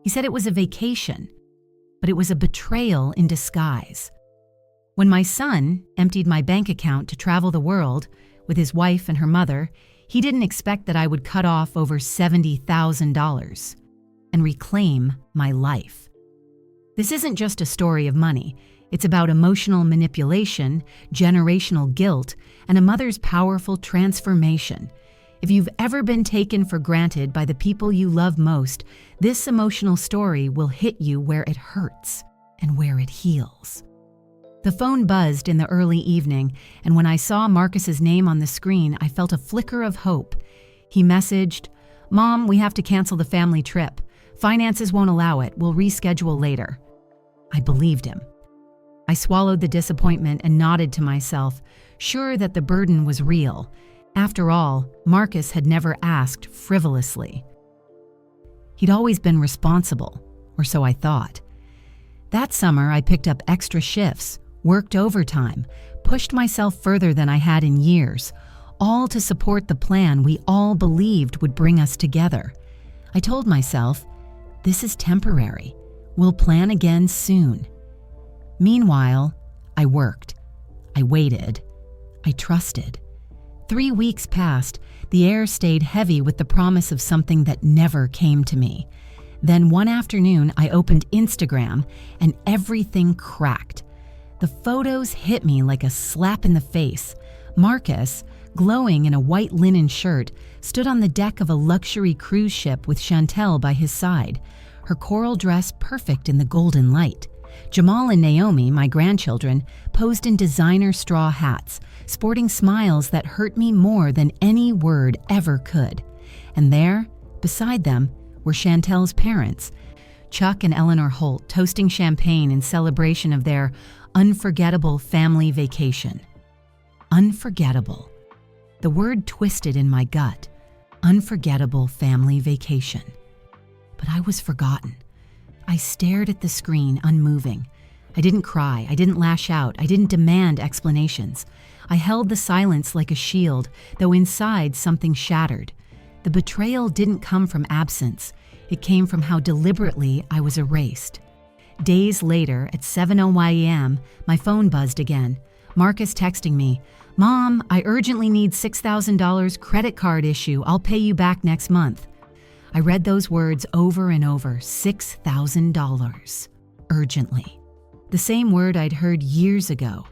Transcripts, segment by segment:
He said it was a vacation, but it was a betrayal in disguise. When my son emptied my bank account to travel the world with his wife and her mother, he didn't expect that I would cut off over $70,000 and reclaim my life. This isn't just a story of money. It's about emotional manipulation, generational guilt, and a mother's powerful transformation. If you've ever been taken for granted by the people you love most, this emotional story will hit you where it hurts and where it heals. The phone buzzed in the early evening, and when I saw Marcus's name on the screen, I felt a flicker of hope. He messaged, "Mom, we have to cancel the family trip. Finances won't allow it. We'll reschedule later." I believed him. I swallowed the disappointment and nodded to myself, sure that the burden was real. After all, Marcus had never asked frivolously. He'd always been responsible, or so I thought. That summer, I picked up extra shifts, worked overtime, pushed myself further than I had in years, all to support the plan we all believed would bring us together. I told myself, this is temporary. We'll plan again soon. Meanwhile, I worked. I waited. I trusted. 3 weeks passed. The air stayed heavy with the promise of something that never came to me. Then one afternoon, I opened Instagram and everything cracked. The photos hit me like a slap in the face. Marcus, glowing in a white linen shirt, stood on the deck of a luxury cruise ship with Chantel by his side, her coral dress perfect in the golden light. Jamal and Naomi, my grandchildren, posed in designer straw hats, sporting smiles that hurt me more than any word ever could. And there, beside them, were Chantel's parents, Chuck and Eleanor Holt, toasting champagne in celebration of their unforgettable family vacation. Unforgettable. The word twisted in my gut. Unforgettable family vacation. But I was forgotten. I stared at the screen, unmoving. I didn't cry. I didn't lash out. I didn't demand explanations. I held the silence like a shield, though inside something shattered. The betrayal didn't come from absence. It came from how deliberately I was erased. Days later, at 7:01 a.m., my phone buzzed again. Marcus texting me, "Mom, I urgently need $6,000 credit card issue. I'll pay you back next month." I read those words over and over, $6,000. Urgently. The same word I'd heard years ago.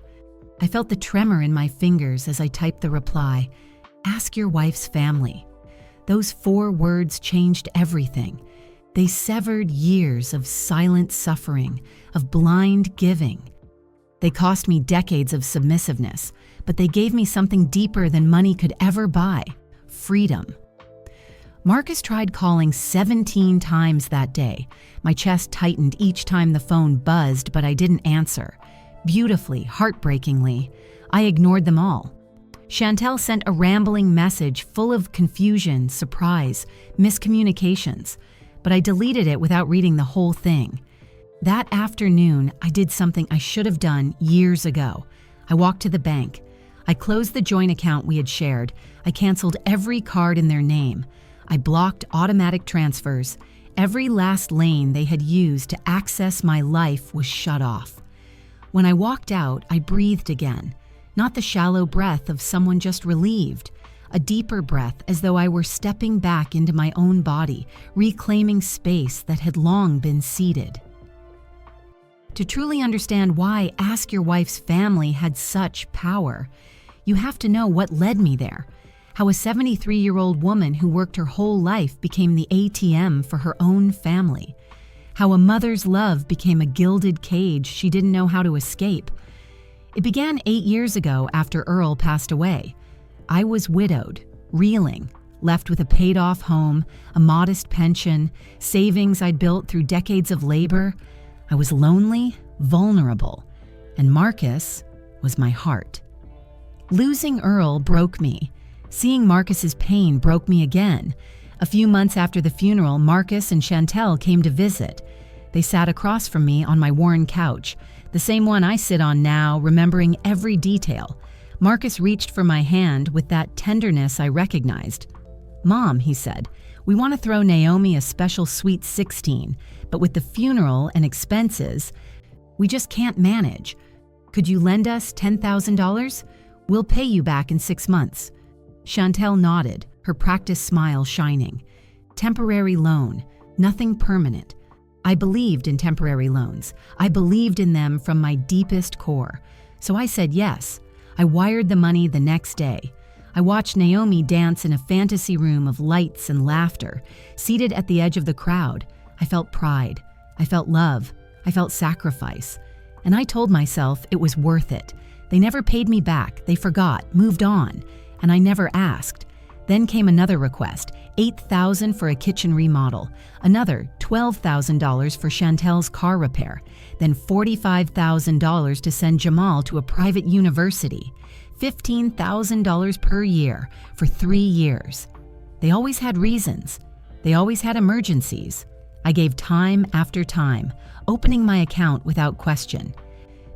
I felt the tremor in my fingers as I typed the reply, "Ask your wife's family." Those 4 words changed everything. They severed years of silent suffering, of blind giving. They cost me decades of submissiveness, but they gave me something deeper than money could ever buy: freedom. Marcus tried calling 17 times that day. My chest tightened each time the phone buzzed, but I didn't answer. Beautifully, heartbreakingly, I ignored them all. Chantel sent a rambling message full of confusion, surprise, miscommunications, but I deleted it without reading the whole thing. That afternoon, I did something I should have done years ago. I walked to the bank. I closed the joint account we had shared. I canceled every card in their name. I blocked automatic transfers. Every last lane they had used to access my life was shut off. When I walked out, I breathed again. Not the shallow breath of someone just relieved. A deeper breath, as though I were stepping back into my own body, reclaiming space that had long been ceded. To truly understand why Ask Your Wife's family had such power, you have to know what led me there. How a 73-year-old woman who worked her whole life became the ATM for her own family. How a mother's love became a gilded cage she didn't know how to escape. It began 8 years ago after Earl passed away. I was widowed, reeling, left with a paid-off home, a modest pension, savings I'd built through decades of labor. I was lonely, vulnerable, and Marcus was my heart. Losing Earl broke me. Seeing Marcus's pain broke me again. A few months after the funeral, Marcus and Chantel came to visit. They sat across from me on my worn couch, the same one I sit on now, remembering every detail. Marcus reached for my hand with that tenderness I recognized. "Mom," he said, We want to throw Naomi a special sweet 16, but with the funeral and expenses, we just can't manage. Could you lend us $10,000? We'll pay you back in 6 months." Chantel nodded, her practiced smile shining. Temporary loan, nothing permanent. I believed in temporary loans. I believed in them from my deepest core. So I said yes. I wired the money the next day. I watched Naomi dance in a fantasy room of lights and laughter. Seated at the edge of the crowd, I felt pride. I felt love. I felt sacrifice. And I told myself it was worth it. They never paid me back. They forgot, moved on. And I never asked. Then came another request, $8,000 for a kitchen remodel, another $12,000 for Chantel's car repair, then $45,000 to send Jamal to a private university, $15,000 per year for 3 years. They always had reasons. They always had emergencies. I gave time after time, opening my account without question.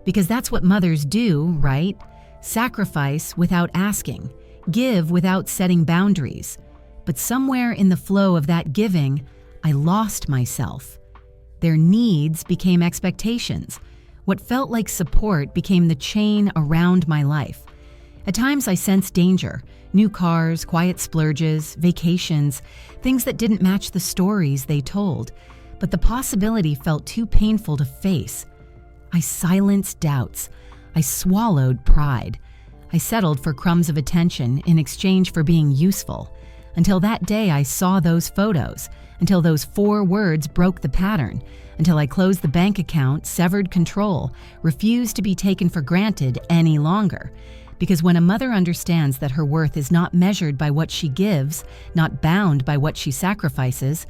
Because that's what mothers do, right? Sacrifice without asking, give without setting boundaries. But somewhere in the flow of that giving, I lost myself. Their needs became expectations. What felt like support became the chain around my life. At times I sensed danger, new cars, quiet splurges, vacations, things that didn't match the stories they told. But the possibility felt too painful to face. I silenced doubts. I swallowed pride. I settled for crumbs of attention in exchange for being useful. Until that day I saw those photos, until those 4 words broke the pattern, until I closed the bank account, severed control, refused to be taken for granted any longer. Because when a mother understands that her worth is not measured by what she gives, not bound by what she sacrifices,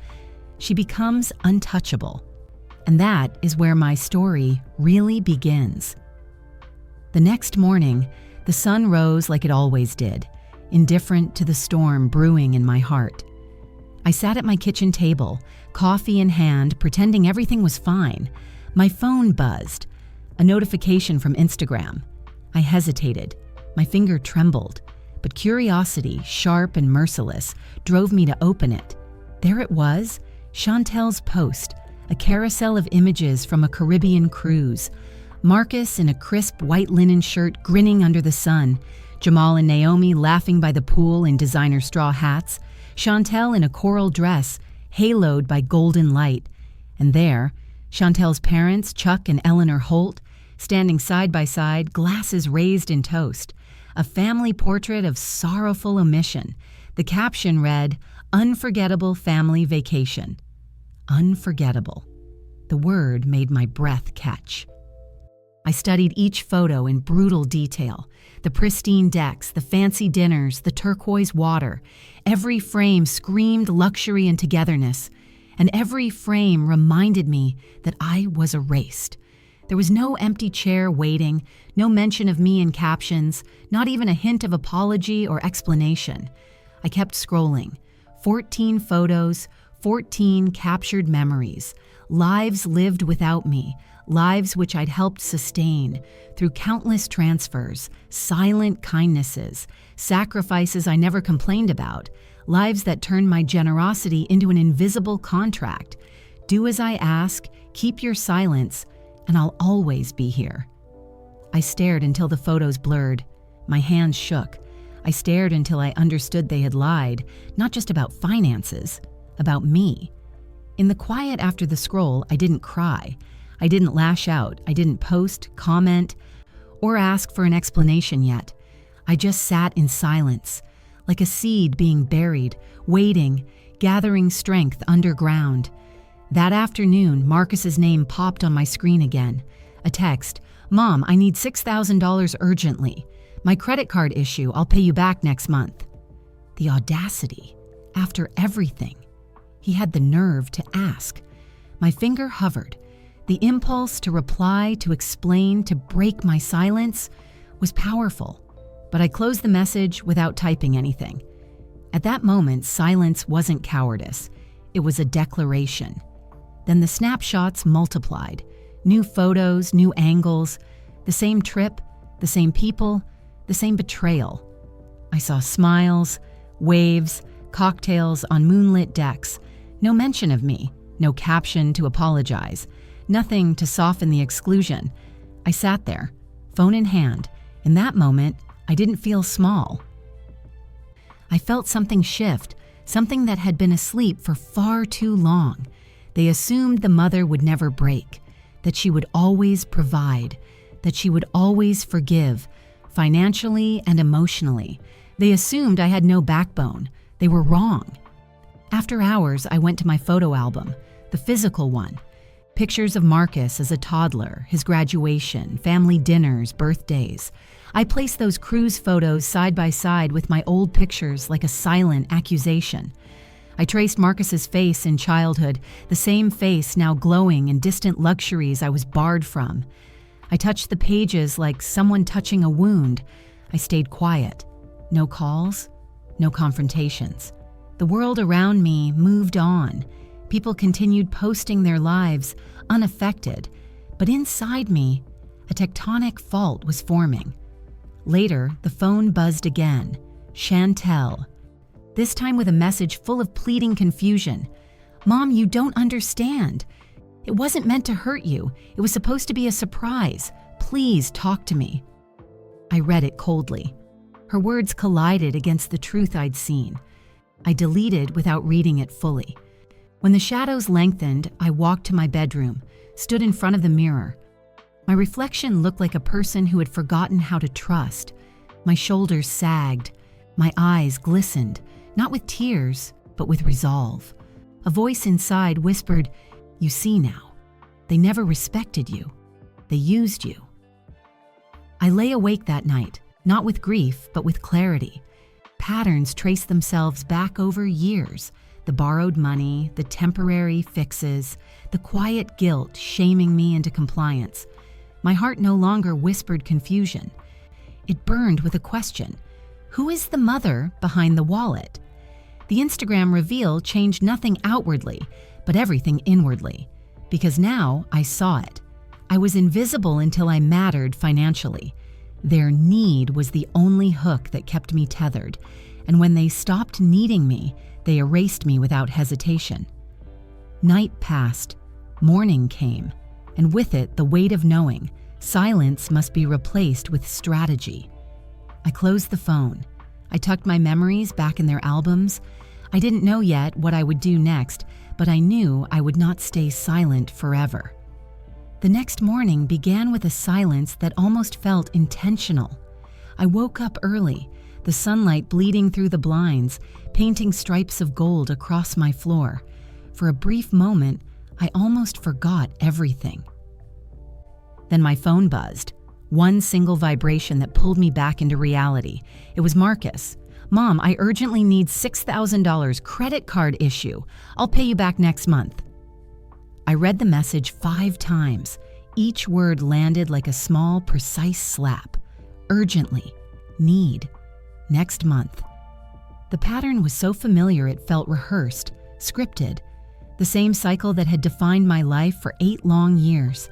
she becomes untouchable. And that is where my story really begins. The next morning, the sun rose like it always did, indifferent to the storm brewing in my heart. I sat at my kitchen table, coffee in hand, pretending everything was fine. My phone buzzed. A notification from Instagram. I hesitated. My finger trembled. But curiosity, sharp and merciless, drove me to open it. There it was, Chantel's post, a carousel of images from a Caribbean cruise. Marcus in a crisp white linen shirt grinning under the sun, Jamal and Naomi laughing by the pool in designer straw hats, Chantel in a coral dress, haloed by golden light. And there, Chantel's parents, Chuck and Eleanor Holt, standing side by side, glasses raised in toast. A family portrait of sorrowful omission. The caption read, "Unforgettable family vacation." Unforgettable. The word made my breath catch. I studied each photo in brutal detail. The pristine decks, the fancy dinners, the turquoise water. Every frame screamed luxury and togetherness. And every frame reminded me that I was erased. There was no empty chair waiting, no mention of me in captions, not even a hint of apology or explanation. I kept scrolling. 14 photos, 14 captured memories, lives lived without me, lives which I'd helped sustain through countless transfers, silent kindnesses, sacrifices I never complained about, lives that turned my generosity into an invisible contract. Do as I ask, keep your silence, and I'll always be here. I stared until the photos blurred. My hands shook. I stared until I understood they had lied, not just about finances, about me. In the quiet after the scroll, I didn't cry. I didn't lash out. I didn't post, comment, or ask for an explanation yet. I just sat in silence, like a seed being buried, waiting, gathering strength underground. That afternoon, Marcus's name popped on my screen again. A text, "Mom, I need $6,000 urgently. My credit card issue, I'll pay you back next month." The audacity. After everything. He had the nerve to ask. My finger hovered. The impulse to reply, to explain, to break my silence was powerful. But I closed the message without typing anything. At that moment, silence wasn't cowardice. It was a declaration. Then the snapshots multiplied. New photos, new angles, the same trip, the same people, the same betrayal. I saw smiles, waves, cocktails on moonlit decks, no mention of me, no caption to apologize, nothing to soften the exclusion. I sat there, phone in hand. In that moment, I didn't feel small. I felt something shift, something that had been asleep for far too long. They assumed the mother would never break, that she would always provide, that she would always forgive, financially and emotionally. They assumed I had no backbone. They were wrong. After hours, I went to my photo album, the physical one. Pictures of Marcus as a toddler, his graduation, family dinners, birthdays. I placed those cruise photos side by side with my old pictures like a silent accusation. I traced Marcus's face in childhood, the same face now glowing in distant luxuries I was barred from. I touched the pages like someone touching a wound. I stayed quiet. No calls, no confrontations. The world around me moved on. People continued posting their lives, unaffected. But inside me, a tectonic fault was forming. Later, the phone buzzed again. Chantel. This time with a message full of pleading confusion. "Mom, you don't understand. It wasn't meant to hurt you. It was supposed to be a surprise. Please talk to me." I read it coldly. Her words collided against the truth I'd seen. I deleted without reading it fully. When the shadows lengthened, I walked to my bedroom, stood in front of the mirror. My reflection looked like a person who had forgotten how to trust. My shoulders sagged. My eyes glistened, not with tears, but with resolve. A voice inside whispered, "You see now. They never respected you. They used you." I lay awake that night, not with grief, but with clarity. Patterns traced themselves back over years. The borrowed money, the temporary fixes, the quiet guilt shaming me into compliance. My heart no longer whispered confusion. It burned with a question. Who is the mother behind the wallet? The Instagram reveal changed nothing outwardly, but everything inwardly. Because now I saw it. I was invisible until I mattered financially. Their need was the only hook that kept me tethered. And when they stopped needing me, they erased me without hesitation. Night passed. Morning came. And with it, the weight of knowing. Silence must be replaced with strategy. I closed the phone. I tucked my memories back in their albums. I didn't know yet what I would do next, but I knew I would not stay silent forever. The next morning began with a silence that almost felt intentional. I woke up early, the sunlight bleeding through the blinds, painting stripes of gold across my floor. For a brief moment, I almost forgot everything. Then my phone buzzed. One single vibration that pulled me back into reality. It was Marcus. "Mom, I urgently need $6,000 credit card issue. I'll pay you back next month." I read the message 5 times. Each word landed like a small, precise slap. Urgently. Need. Next month. The pattern was so familiar it felt rehearsed, scripted. The same cycle that had defined my life for 8 long years.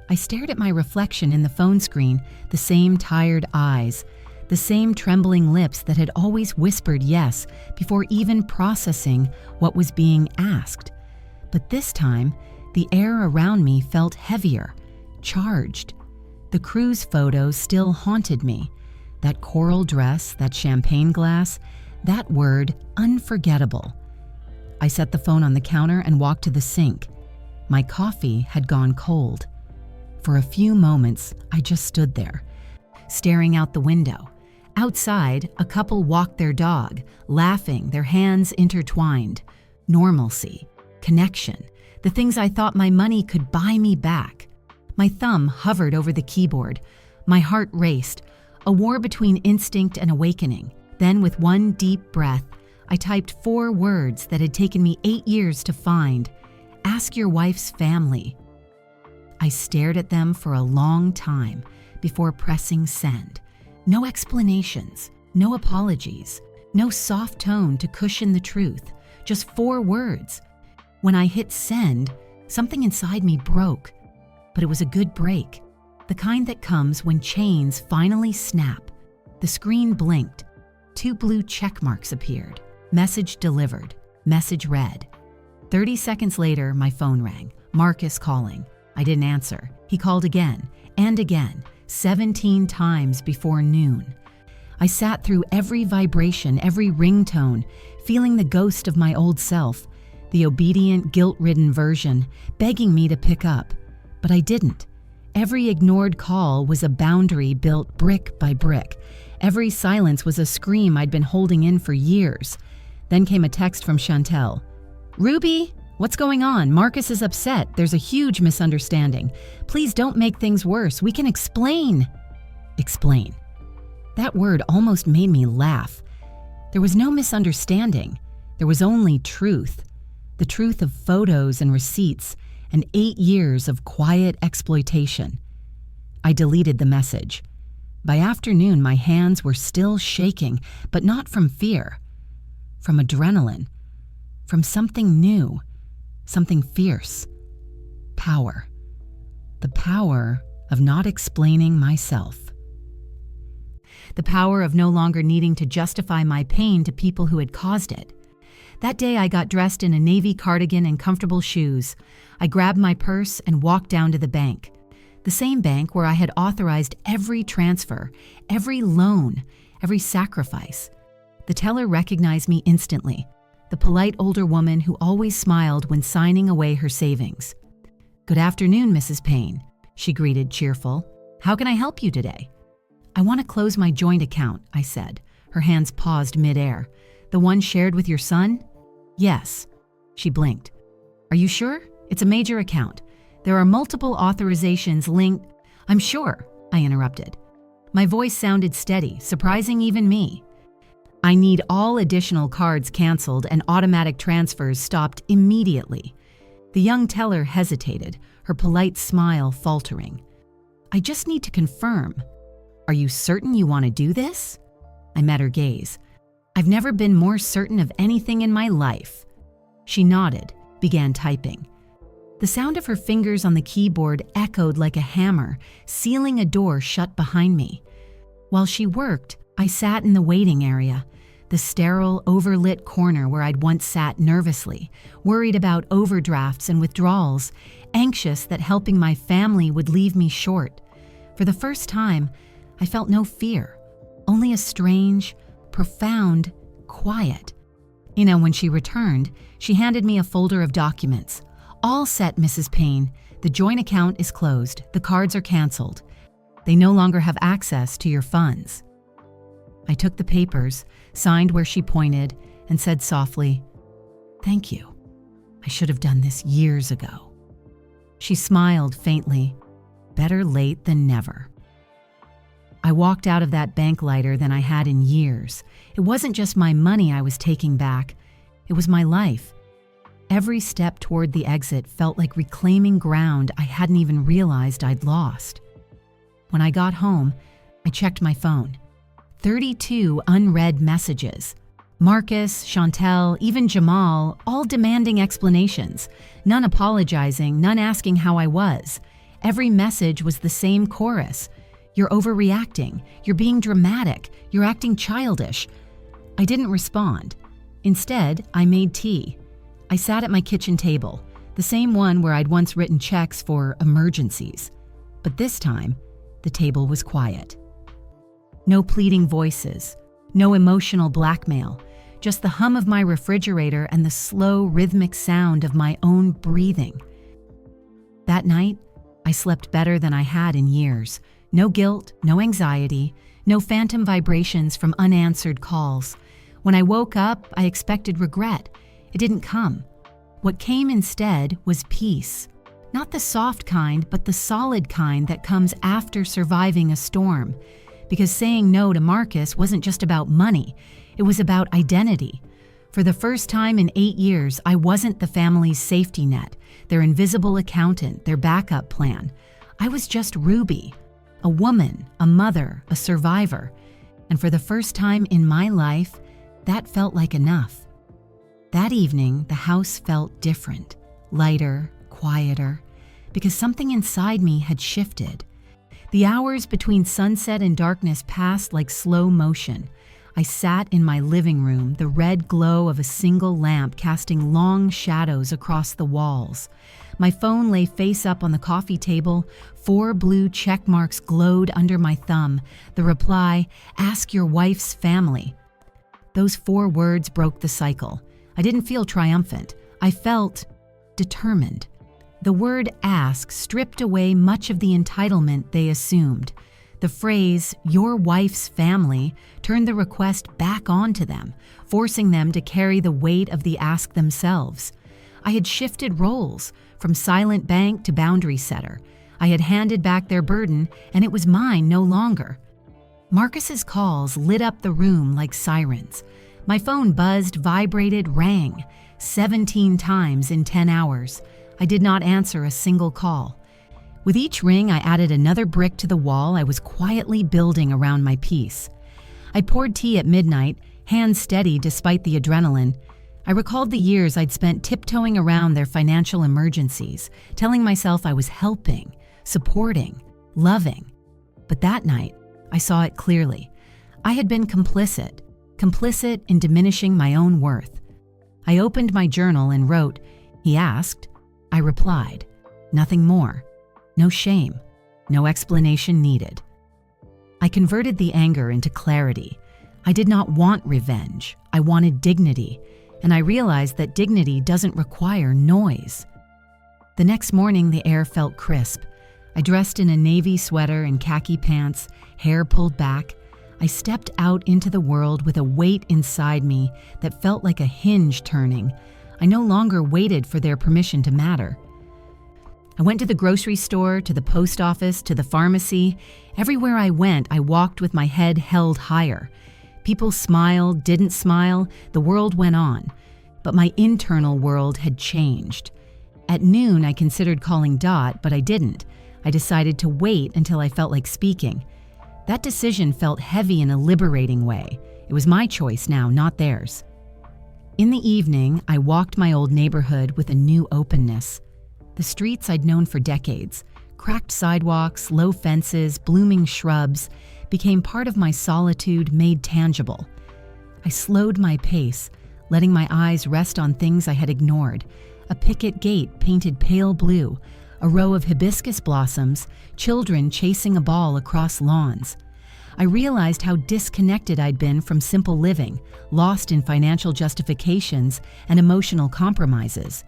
I stared at my reflection in the phone screen, the same tired eyes, the same trembling lips that had always whispered yes before even processing what was being asked. But this time, the air around me felt heavier, charged. The cruise photos still haunted me. That coral dress, that champagne glass, that word, unforgettable. I set the phone on the counter and walked to the sink. My coffee had gone cold. For a few moments, I just stood there, staring out the window. Outside, a couple walked their dog, laughing, their hands intertwined. Normalcy, connection, the things I thought my money could buy me back. My thumb hovered over the keyboard. My heart raced, a war between instinct and awakening. Then, with one deep breath, I typed 4 words that had taken me 8 years to find. Ask your wife's family. I stared at them for a long time before pressing send. No explanations, no apologies, no soft tone to cushion the truth, just 4 words. When I hit send, something inside me broke, but it was a good break, the kind that comes when chains finally snap. The screen blinked. 2 blue check marks appeared. Message delivered. Message read. 30 seconds later, my phone rang. Marcus calling. I didn't answer. He called again and again, 17 times before noon. I sat through every vibration, every ringtone, feeling the ghost of my old self, the obedient, guilt-ridden version, begging me to pick up. But I didn't. Every ignored call was a boundary built brick by brick. Every silence was a scream I'd been holding in for years. Then came a text from Chantel. "Ruby, what's going on? Marcus is upset. There's a huge misunderstanding. Please don't make things worse. We can explain." Explain. That word almost made me laugh. There was no misunderstanding. There was only truth. The truth of photos and receipts and 8 years of quiet exploitation. I deleted the message. By afternoon, my hands were still shaking, but not from fear. From adrenaline. From something new. Something fierce. Power. The power of not explaining myself. The power of no longer needing to justify my pain to people who had caused it. That day I got dressed in a navy cardigan and comfortable shoes. I grabbed my purse and walked down to the bank. The same bank where I had authorized every transfer, every loan, every sacrifice. The teller recognized me instantly, the polite older woman who always smiled when signing away her savings. "Good afternoon, Mrs. Payne," she greeted, cheerful. "How can I help you today?" "I want to close my joint account," I said. Her hands paused midair. "The one shared with your son?" "Yes." She blinked. "Are you sure? It's a major account. There are multiple authorizations linked—" "I'm sure," I interrupted. My voice sounded steady, surprising even me. "I need all additional cards canceled and automatic transfers stopped immediately." The young teller hesitated, her polite smile faltering. "I just need to confirm. Are you certain you want to do this?" I met her gaze. "I've never been more certain of anything in my life." She nodded, began typing. The sound of her fingers on the keyboard echoed like a hammer, sealing a door shut behind me. While she worked, I sat in the waiting area, the sterile, overlit corner where I'd once sat nervously, worried about overdrafts and withdrawals, anxious that helping my family would leave me short. For the first time, I felt no fear, only a strange, profound quiet. When she returned, she handed me a folder of documents. "All set, Mrs. Payne. The joint account is closed. The cards are canceled. They no longer have access to your funds." I took the papers, signed where she pointed, and said softly, "Thank you. I should have done this years ago." She smiled faintly. Better late than never. I walked out of that bank lighter than I had in years. It wasn't just my money I was taking back. It was my life. Every step toward the exit felt like reclaiming ground I hadn't even realized I'd lost. When I got home, I checked my phone. 32 unread messages. Marcus, Chantel, even Jamal, all demanding explanations. None apologizing, none asking how I was. Every message was the same chorus. "You're overreacting. You're being dramatic. You're acting childish." I didn't respond. Instead, I made tea. I sat at my kitchen table, the same one where I'd once written checks for emergencies. But this time, the table was quiet. No pleading voices, no emotional blackmail, just the hum of my refrigerator and the slow, rhythmic sound of my own breathing. That night, I slept better than I had in years. No guilt, no anxiety, no phantom vibrations from unanswered calls. When I woke up, I expected regret. It didn't come. What came instead was peace. Not the soft kind, but the solid kind that comes after surviving a storm. Because saying no to Marcus wasn't just about money. It was about identity. For the first time in 8 years, I wasn't the family's safety net, their invisible accountant, their backup plan. I was just Ruby, a woman, a mother, a survivor. And for the first time in my life, that felt like enough. That evening, the house felt different, lighter, quieter, because something inside me had shifted. The hours between sunset and darkness passed like slow motion. I sat in my living room, the red glow of a single lamp casting long shadows across the walls. My phone lay face up on the coffee table. 4 blue check marks glowed under my thumb. The reply, "Ask your wife's family." Those 4 words broke the cycle. I didn't feel triumphant. I felt determined. The word ask stripped away much of the entitlement they assumed. The phrase, "your wife's family," turned the request back onto them, forcing them to carry the weight of the ask themselves. I had shifted roles, from silent bank to boundary setter. I had handed back their burden, and it was mine no longer. Marcus's calls lit up the room like sirens. My phone buzzed, vibrated, rang. 17 times in 10 hours. I did not answer a single call. With each ring, I added another brick to the wall I was quietly building around my peace. I poured tea at midnight, hands steady despite the adrenaline. I recalled the years I'd spent tiptoeing around their financial emergencies, telling myself I was helping, supporting, loving. But that night, I saw it clearly. I had been complicit in diminishing my own worth. I opened my journal and wrote, "He asked." I replied, "Nothing more. No shame. No explanation needed." I converted the anger into clarity. I did not want revenge. I wanted dignity. And I realized that dignity doesn't require noise. The next morning, the air felt crisp. I dressed in a navy sweater and khaki pants, hair pulled back. I stepped out into the world with a weight inside me that felt like a hinge turning. I no longer waited for their permission to matter. I went to the grocery store, to the post office, to the pharmacy. Everywhere I went, I walked with my head held higher. People smiled, didn't smile, the world went on. But my internal world had changed. At noon, I considered calling Dot, but I didn't. I decided to wait until I felt like speaking. That decision felt heavy in a liberating way. It was my choice now, not theirs. In the evening, I walked my old neighborhood with a new openness. The streets I'd known for decades, cracked sidewalks, low fences, blooming shrubs, became part of my solitude made tangible. I slowed my pace, letting my eyes rest on things I had ignored. A picket gate painted pale blue, a row of hibiscus blossoms, children chasing a ball across lawns. I realized how disconnected I'd been from simple living, lost in financial justifications and emotional compromises.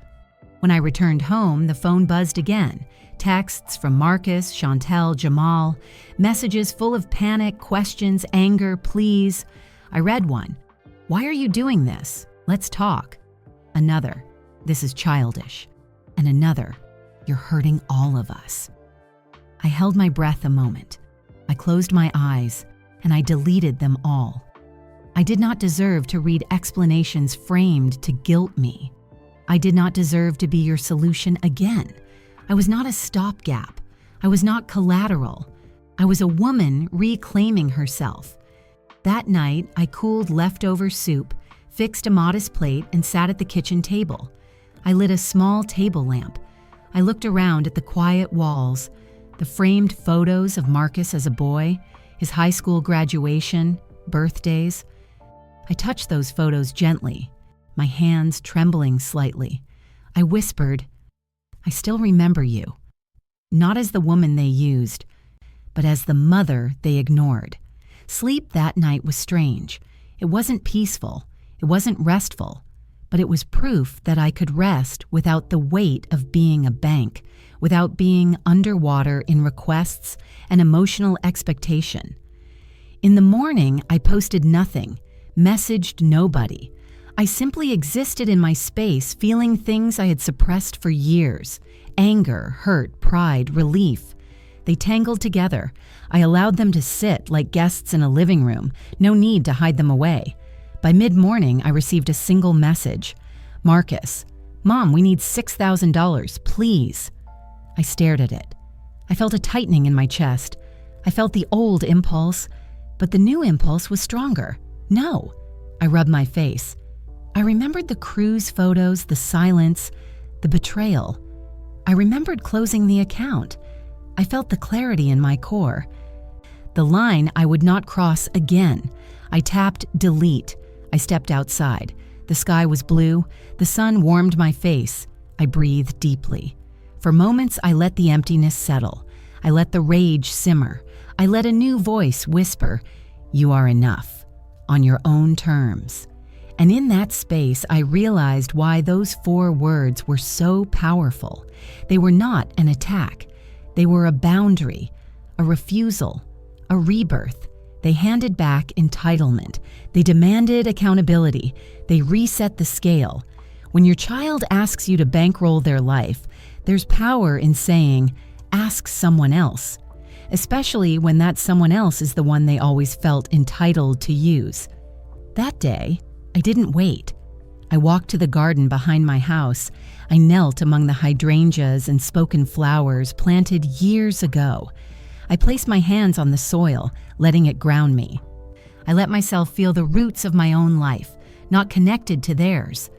When I returned home, the phone buzzed again. Texts from Marcus, Chantel, Jamal, messages full of panic, questions, anger, pleas. I read one. "Why are you doing this? Let's talk." Another. "This is childish." And another. "You're hurting all of us." I held my breath a moment. I closed my eyes, and I deleted them all. I did not deserve to read explanations framed to guilt me. I did not deserve to be your solution again. I was not a stopgap. I was not collateral. I was a woman reclaiming herself. That night, I cooled leftover soup, fixed a modest plate, and sat at the kitchen table. I lit a small table lamp. I looked around at the quiet walls, the framed photos of Marcus as a boy, his high school graduation, birthdays. I touched those photos gently, my hands trembling slightly. I whispered, "I still remember you." Not as the woman they used, but as the mother they ignored. Sleep that night was strange. It wasn't peaceful. It wasn't restful. But it was proof that I could rest without the weight of being a bank, without being underwater in requests and emotional expectation. In the morning, I posted nothing, messaged nobody. I simply existed in my space, feeling things I had suppressed for years. Anger, hurt, pride, relief. They tangled together. I allowed them to sit like guests in a living room, no need to hide them away. By mid-morning, I received a single message. "Marcus, Mom, we need $6,000, please." I stared at it. I felt a tightening in my chest. I felt the old impulse, but the new impulse was stronger. No. I rubbed my face. I remembered the cruise photos, the silence, the betrayal. I remembered closing the account. I felt the clarity in my core. The line I would not cross again. I tapped delete. I stepped outside. The sky was blue. The sun warmed my face. I breathed deeply. For moments, I let the emptiness settle. I let the rage simmer. I let a new voice whisper, "You are enough, on your own terms." And in that space, I realized why those 4 words were so powerful. They were not an attack. They were a boundary, a refusal, a rebirth. They handed back entitlement. They demanded accountability. They reset the scale. When your child asks you to bankroll their life, there's power in saying, "Ask someone else," especially when that someone else is the one they always felt entitled to use. That day, I didn't wait. I walked to the garden behind my house. I knelt among the hydrangeas and spoken flowers planted years ago. I placed my hands on the soil, letting it ground me. I let myself feel the roots of my own life, not connected to theirs.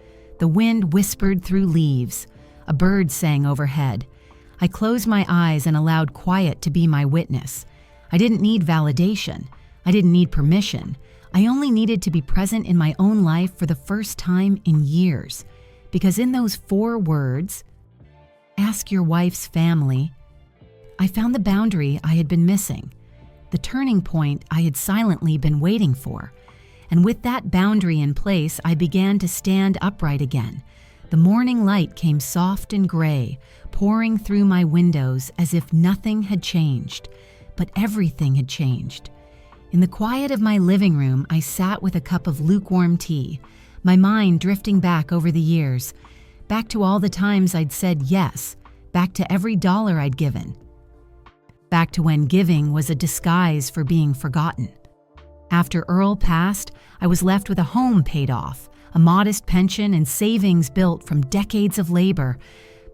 The wind whispered through leaves. A bird sang overhead. I closed my eyes and allowed quiet to be my witness. I didn't need validation. I didn't need permission. I only needed to be present in my own life for the first time in years. Because in those 4 words, "Ask your wife's family," I found the boundary I had been missing, the turning point I had silently been waiting for. And with that boundary in place, I began to stand upright again. The morning light came soft and gray, pouring through my windows as if nothing had changed. But everything had changed. In the quiet of my living room, I sat with a cup of lukewarm tea, my mind drifting back over the years, back to all the times I'd said yes, back to every dollar I'd given, back to when giving was a disguise for being forgotten. After Earl passed, I was left with a home paid off, a modest pension and savings built from decades of labor,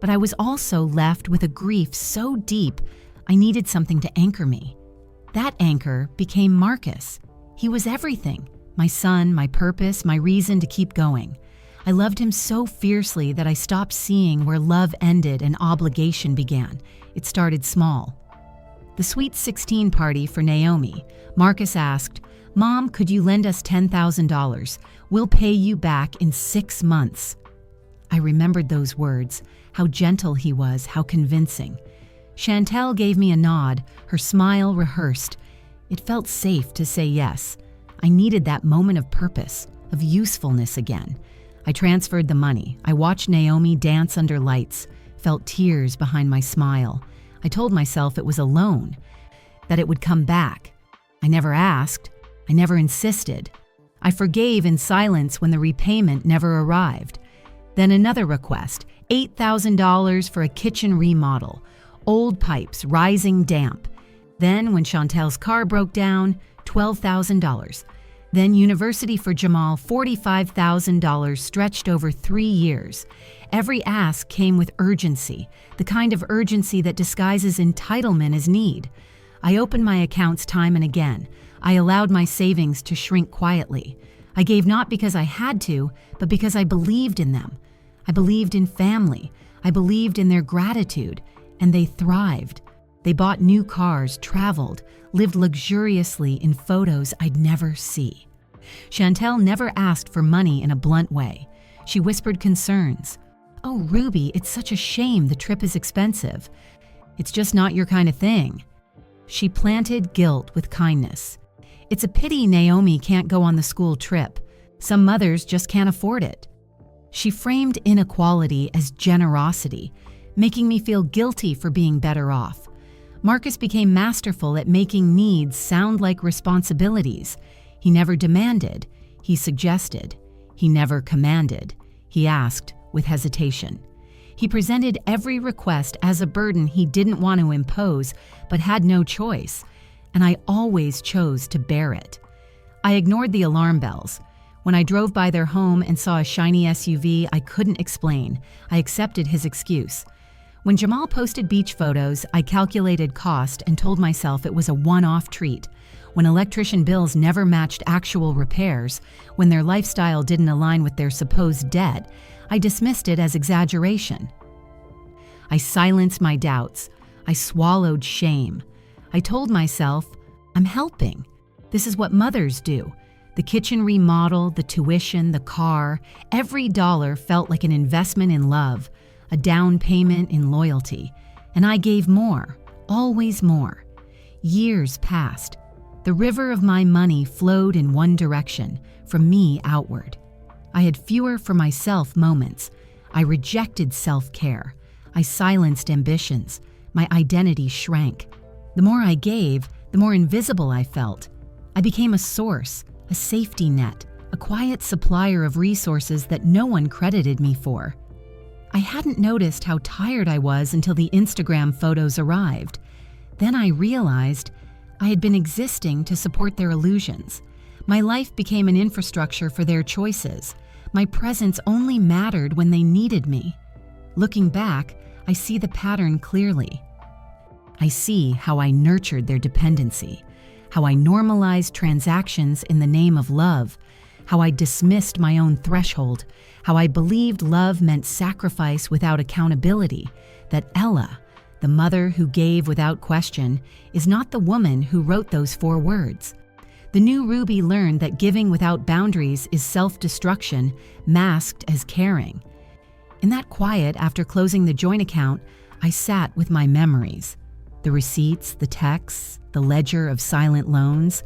but I was also left with a grief so deep I needed something to anchor me. That anchor became Marcus. He was everything, my son, my purpose, my reason to keep going. I loved him so fiercely that I stopped seeing where love ended and obligation began. It started small. The Sweet 16 party for Naomi, Marcus asked, "Mom, could you lend us $10,000? We'll pay you back in 6 months." I remembered those words, how gentle he was, how convincing. Chantel gave me a nod, her smile rehearsed. It felt safe to say yes. I needed that moment of purpose, of usefulness again. I transferred the money. I watched Naomi dance under lights, felt tears behind my smile. I told myself it was a loan, that it would come back. I never asked. I never insisted. I forgave in silence when the repayment never arrived. Then another request, $8,000 for a kitchen remodel. Old pipes, rising damp. Then, when Chantel's car broke down, $12,000. Then university for Jamal, $45,000 stretched over 3 years. Every ask came with urgency, the kind of urgency that disguises entitlement as need. I opened my accounts time and again. I allowed my savings to shrink quietly. I gave not because I had to, but because I believed in them. I believed in family. I believed in their gratitude. And they thrived. They bought new cars, traveled, lived luxuriously in photos I'd never see. Chantel never asked for money in a blunt way. She whispered concerns. "Oh, Ruby, it's such a shame the trip is expensive. It's just not your kind of thing." She planted guilt with kindness. "It's a pity Naomi can't go on the school trip. Some mothers just can't afford it." She framed inequality as generosity, making me feel guilty for being better off. Marcus became masterful at making needs sound like responsibilities. He never demanded. He suggested. He never commanded. He asked with hesitation. He presented every request as a burden he didn't want to impose, but had no choice, and I always chose to bear it. I ignored the alarm bells. When I drove by their home and saw a shiny SUV I couldn't explain, I accepted his excuse. When Jamal posted beach photos, I calculated cost and told myself it was a one-off treat. When electrician bills never matched actual repairs, when their lifestyle didn't align with their supposed debt, I dismissed it as exaggeration. I silenced my doubts. I swallowed shame. I told myself, I'm helping. This is what mothers do. The kitchen remodel, the tuition, the car, every dollar felt like an investment in love, a down payment in loyalty. And I gave more, always more. Years passed. The river of my money flowed in one direction, from me outward. I had fewer for myself moments. I rejected self-care. I silenced ambitions. My identity shrank. The more I gave, the more invisible I felt. I became a source, a safety net, a quiet supplier of resources that no one credited me for. I hadn't noticed how tired I was until the Instagram photos arrived. Then I realized I had been existing to support their illusions. My life became an infrastructure for their choices. My presence only mattered when they needed me. Looking back, I see the pattern clearly. I see how I nurtured their dependency, how I normalized transactions in the name of love, how I dismissed my own threshold, how I believed love meant sacrifice without accountability, that Ella, the mother who gave without question, is not the woman who wrote those 4 words. The new Ruby learned that giving without boundaries is self-destruction, masked as caring. In that quiet after closing the joint account, I sat with my memories. The receipts, the texts, the ledger of silent loans.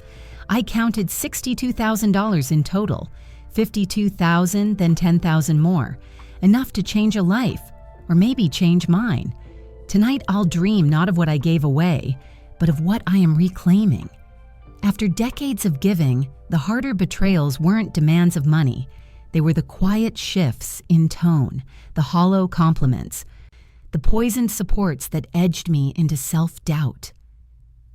I counted $62,000 in total, $52,000, then $10,000 more, enough to change a life, or maybe change mine. Tonight I'll dream not of what I gave away, but of what I am reclaiming. After decades of giving, the harder betrayals weren't demands of money. They were the quiet shifts in tone, the hollow compliments, the poisoned supports that edged me into self-doubt.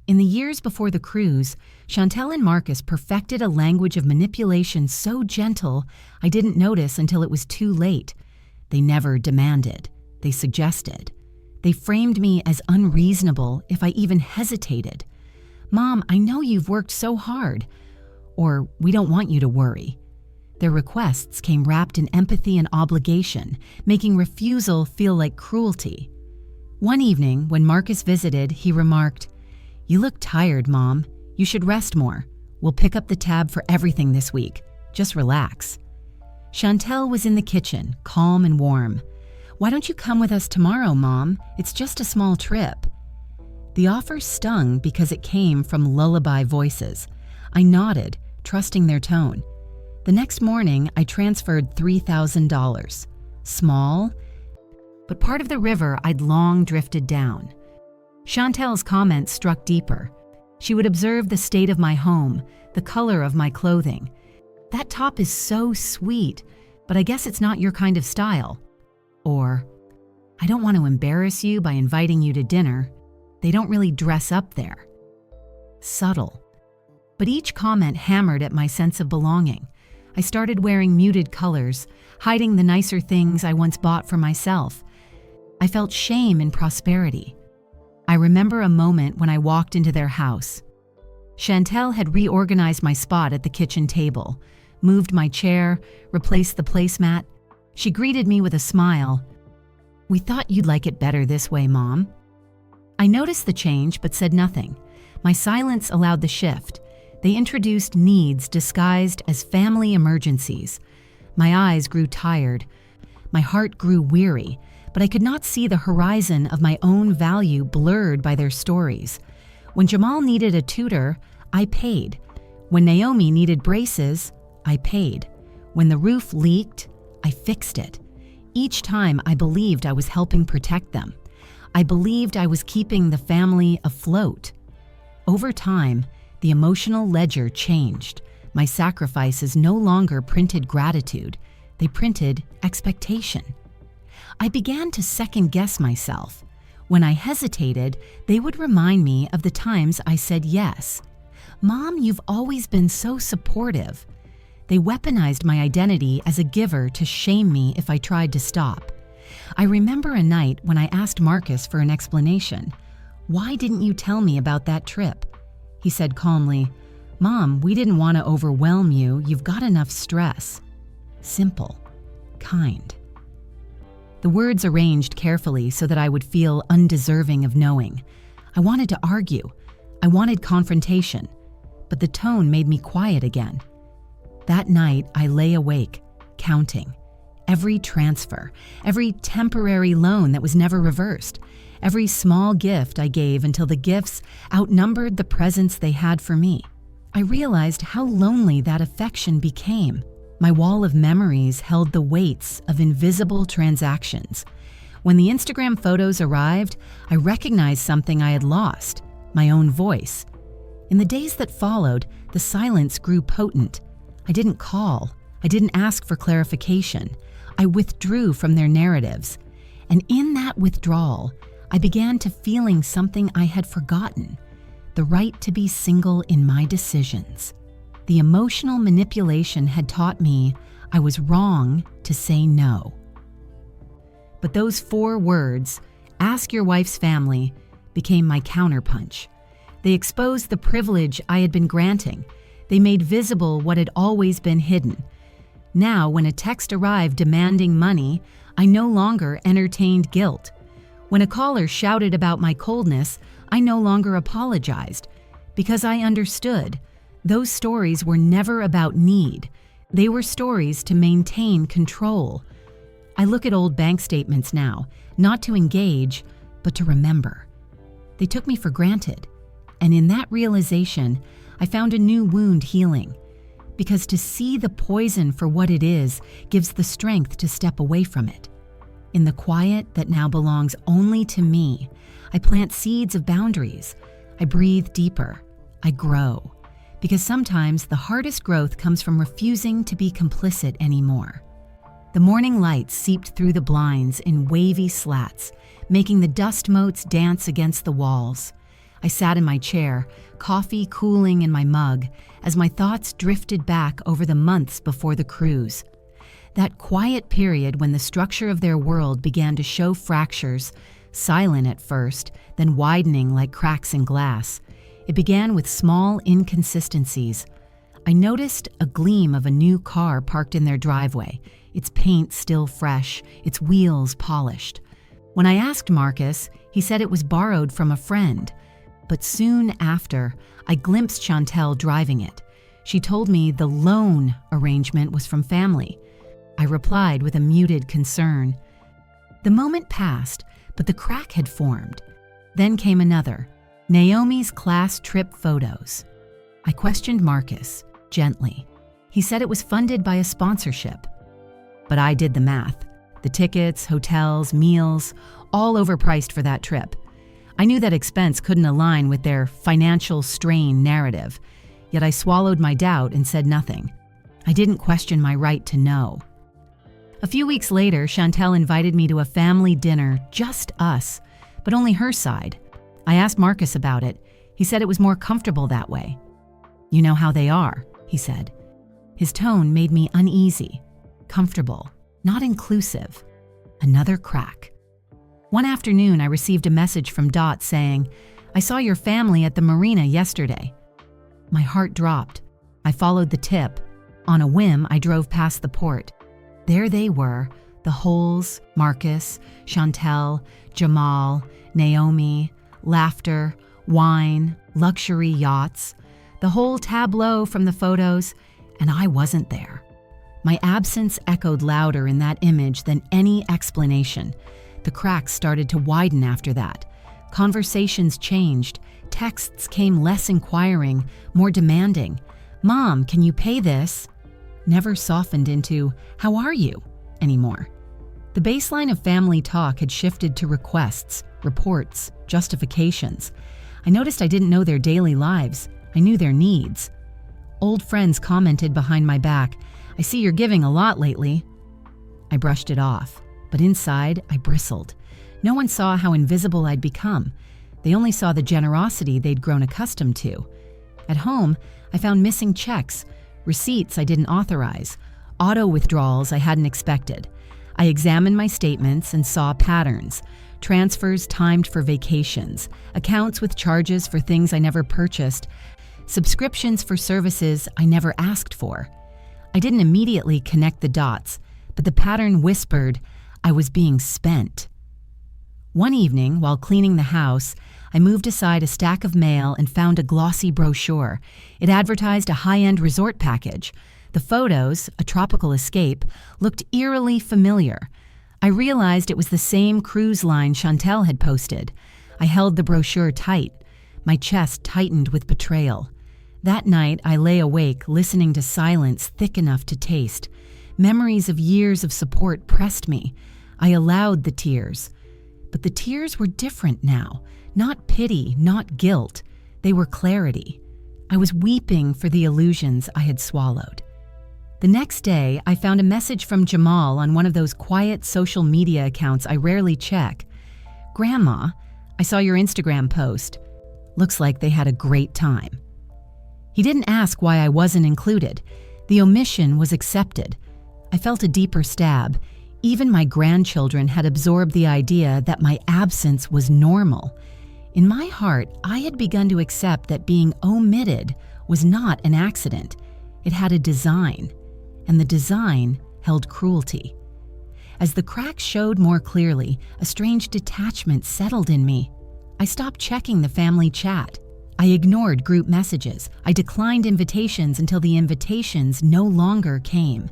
In the years before the cruise, Chantel and Marcus perfected a language of manipulation so gentle I didn't notice until it was too late. They never demanded. They suggested. They framed me as unreasonable if I even hesitated. "Mom, I know you've worked so hard." Or, "We don't want you to worry." Their requests came wrapped in empathy and obligation, making refusal feel like cruelty. One evening, when Marcus visited, he remarked, "You look tired, Mom. You should rest more. We'll pick up the tab for everything this week. Just relax." Chantel was in the kitchen, calm and warm. "Why don't you come with us tomorrow, Mom? It's just a small trip." The offer stung because it came from lullaby voices. I nodded, trusting their tone. The next morning, I transferred $3,000. Small, but part of the river I'd long drifted down. Chantel's comments struck deeper. She would observe the state of my home, the color of my clothing. "That top is so sweet, but I guess it's not your kind of style." Or, "I don't want to embarrass you by inviting you to dinner. They don't really dress up there." Subtle. But each comment hammered at my sense of belonging. I started wearing muted colors, hiding the nicer things I once bought for myself. I felt shame in prosperity. I remember a moment when I walked into their house. Chantel had reorganized my spot at the kitchen table, moved my chair, replaced the placemat. She greeted me with a smile. "We thought you'd like it better this way, Mom." I noticed the change but said nothing. My silence allowed the shift. They introduced needs disguised as family emergencies. My eyes grew tired. My heart grew weary, but I could not see the horizon of my own value blurred by their stories. When Jamal needed a tutor, I paid. When Naomi needed braces, I paid. When the roof leaked, I fixed it. Each time I believed I was helping protect them. I believed I was keeping the family afloat. Over time, the emotional ledger changed. My sacrifices no longer printed gratitude. They printed expectation. I began to second-guess myself. When I hesitated, they would remind me of the times I said yes. "Mom, you've always been so supportive." They weaponized my identity as a giver to shame me if I tried to stop. I remember a night when I asked Marcus for an explanation. "Why didn't you tell me about that trip?" He said calmly, "Mom, we didn't want to overwhelm you. You've got enough stress." Simple, kind. The words arranged carefully so that I would feel undeserving of knowing. I wanted to argue. I wanted confrontation, but the tone made me quiet again. That night, I lay awake, counting. Every transfer, every temporary loan that was never reversed, every small gift I gave until the gifts outnumbered the presents they had for me. I realized how lonely that affection became. My wall of memories held the weights of invisible transactions. When the Instagram photos arrived, I recognized something I had lost, my own voice. In the days that followed, the silence grew potent. I didn't call. I didn't ask for clarification. I withdrew from their narratives. And in that withdrawal, I began to feeling something I had forgotten, the right to be single in my decisions. The emotional manipulation had taught me I was wrong to say no. But those 4 words, ask your wife's family, became my counterpunch. They exposed the privilege I had been granting. They made visible what had always been hidden. Now, when a text arrived demanding money, I no longer entertained guilt. When a caller shouted about my coldness, I no longer apologized, because I understood those stories were never about need. They were stories to maintain control. I look at old bank statements now, not to engage, but to remember. They took me for granted, and in that realization, I found a new wound healing. Because to see the poison for what it is gives the strength to step away from it. In the quiet that now belongs only to me, I plant seeds of boundaries. I breathe deeper. I grow. Because sometimes the hardest growth comes from refusing to be complicit anymore. The morning light seeped through the blinds in wavy slats, making the dust motes dance against the walls. I sat in my chair, coffee cooling in my mug, as my thoughts drifted back over the months before the cruise. That quiet period when the structure of their world began to show fractures, silent at first, then widening like cracks in glass. It began with small inconsistencies. I noticed a gleam of a new car parked in their driveway, its paint still fresh, its wheels polished. When I asked Marcus, he said it was borrowed from a friend. But soon after, I glimpsed Chantel driving it. She told me the loan arrangement was from family. I replied with a muted concern. The moment passed, but the crack had formed. Then came another, Naomi's class trip photos. I questioned Marcus, gently. He said it was funded by a sponsorship. But I did the math. The tickets, hotels, meals, all overpriced for that trip. I knew that expense couldn't align with their financial strain narrative, yet I swallowed my doubt and said nothing. I didn't question my right to know. A few weeks later, Chantel invited me to a family dinner, just us, but only her side. I asked Marcus about it. He said it was more comfortable that way. You know how they are, he said. His tone made me uneasy, comfortable, not inclusive. Another crack. One afternoon, I received a message from Dot saying, I saw your family at the marina yesterday. My heart dropped. I followed the tip. On a whim, I drove past the port. There they were, the Holes, Marcus, Chantel, Jamal, Naomi, laughter, wine, luxury yachts, the whole tableau from the photos, and I wasn't there. My absence echoed louder in that image than any explanation. The cracks started to widen after that. Conversations changed. Texts came less inquiring, more demanding. Mom, can you pay this? Never softened into, how are you? Anymore. The baseline of family talk had shifted to requests, reports, justifications. I noticed I didn't know their daily lives. I knew their needs. Old friends commented behind my back, I see you're giving a lot lately. I brushed it off. But inside, I bristled. No one saw how invisible I'd become. They only saw the generosity they'd grown accustomed to. At home, I found missing checks, receipts I didn't authorize, auto withdrawals I hadn't expected. I examined my statements and saw patterns. Transfers timed for vacations, accounts with charges for things I never purchased, subscriptions for services I never asked for. I didn't immediately connect the dots, but the pattern whispered, I was being spent. One evening, while cleaning the house, I moved aside a stack of mail and found a glossy brochure. It advertised a high-end resort package. The photos, a tropical escape, looked eerily familiar. I realized it was the same cruise line Chantel had posted. I held the brochure tight. My chest tightened with betrayal. That night, I lay awake, listening to silence thick enough to taste. Memories of years of support pressed me. I allowed the tears. But the tears were different now. Not pity, not guilt. They were clarity. I was weeping for the illusions I had swallowed. The next day, I found a message from Jamal on one of those quiet social media accounts I rarely check. "Grandma, I saw your Instagram post. Looks like they had a great time." He didn't ask why I wasn't included. The omission was accepted. I felt a deeper stab. Even my grandchildren had absorbed the idea that my absence was normal. In my heart, I had begun to accept that being omitted was not an accident. It had a design, and the design held cruelty. As the cracks showed more clearly, a strange detachment settled in me. I stopped checking the family chat. I ignored group messages. I declined invitations until the invitations no longer came.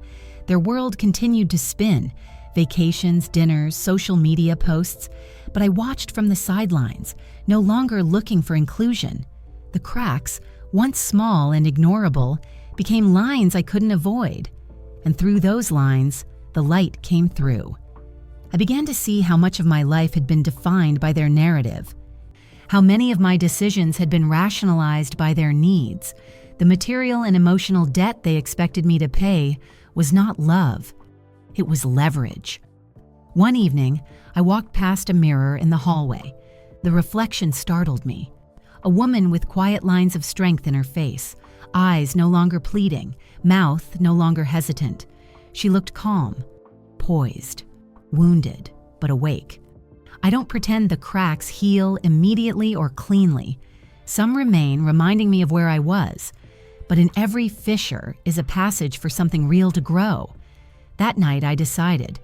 Their world continued to spin. Vacations, dinners, social media posts. But I watched from the sidelines, no longer looking for inclusion. The cracks, once small and ignorable, became lines I couldn't avoid. And through those lines, the light came through. I began to see how much of my life had been defined by their narrative. How many of my decisions had been rationalized by their needs. The material and emotional debt they expected me to pay was not love. It was leverage. One evening, I walked past a mirror in the hallway. The reflection startled me. A woman with quiet lines of strength in her face, eyes no longer pleading, mouth no longer hesitant. She looked calm, poised, wounded, but awake. I don't pretend the cracks heal immediately or cleanly. Some remain, reminding me of where I was. But in every fissure is a passage for something real to grow. That night I decided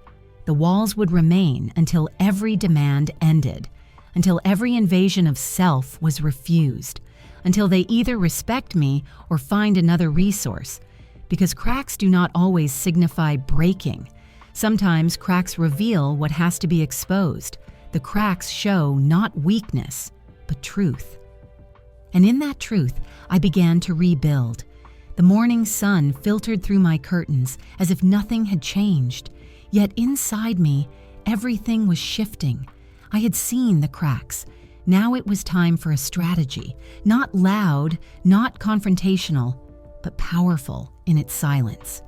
the walls would remain until every demand ended, until every invasion of self was refused, until they either respect me or find another resource. Because cracks do not always signify breaking. Sometimes cracks reveal what has to be exposed. The cracks show not weakness, but truth. And in that truth, I began to rebuild. The morning sun filtered through my curtains as if nothing had changed. Yet inside me, everything was shifting. I had seen the cracks. Now it was time for a strategy, not loud, not confrontational, but powerful in its silence.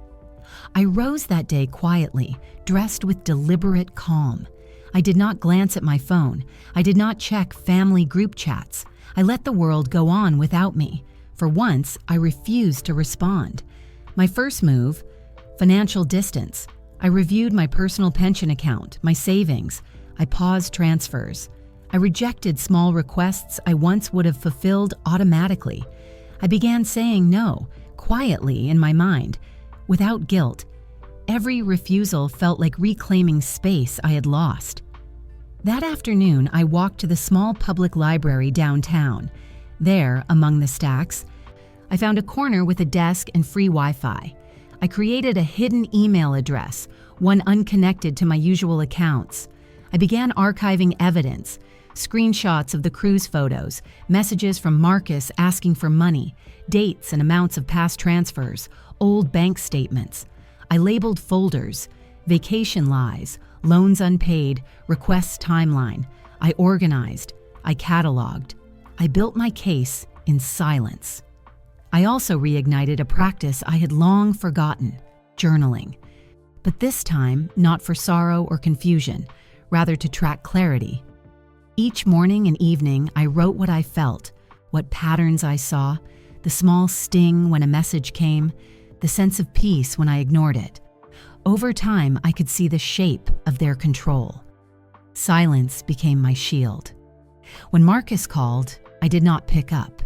I rose that day quietly, dressed with deliberate calm. I did not glance at my phone. I did not check family group chats. I let the world go on without me. For once, I refused to respond. My first move, financial distance. I reviewed my personal pension account, my savings. I paused transfers. I rejected small requests I once would have fulfilled automatically. I began saying no, quietly in my mind, without guilt. Every refusal felt like reclaiming space I had lost. That afternoon, I walked to the small public library downtown. There, among the stacks, I found a corner with a desk and free Wi-Fi. I created a hidden email address, one unconnected to my usual accounts. I began archiving evidence, screenshots of the cruise photos, messages from Marcus asking for money, dates and amounts of past transfers, old bank statements. I labeled folders, vacation lies, loans unpaid, requests timeline. I organized, I cataloged. I built my case in silence. I also reignited a practice I had long forgotten, journaling. But this time, not for sorrow or confusion, rather to track clarity. Each morning and evening, I wrote what I felt, what patterns I saw, the small sting when a message came, the sense of peace when I ignored it. Over time, I could see the shape of their control. Silence became my shield. When Marcus called, I did not pick up.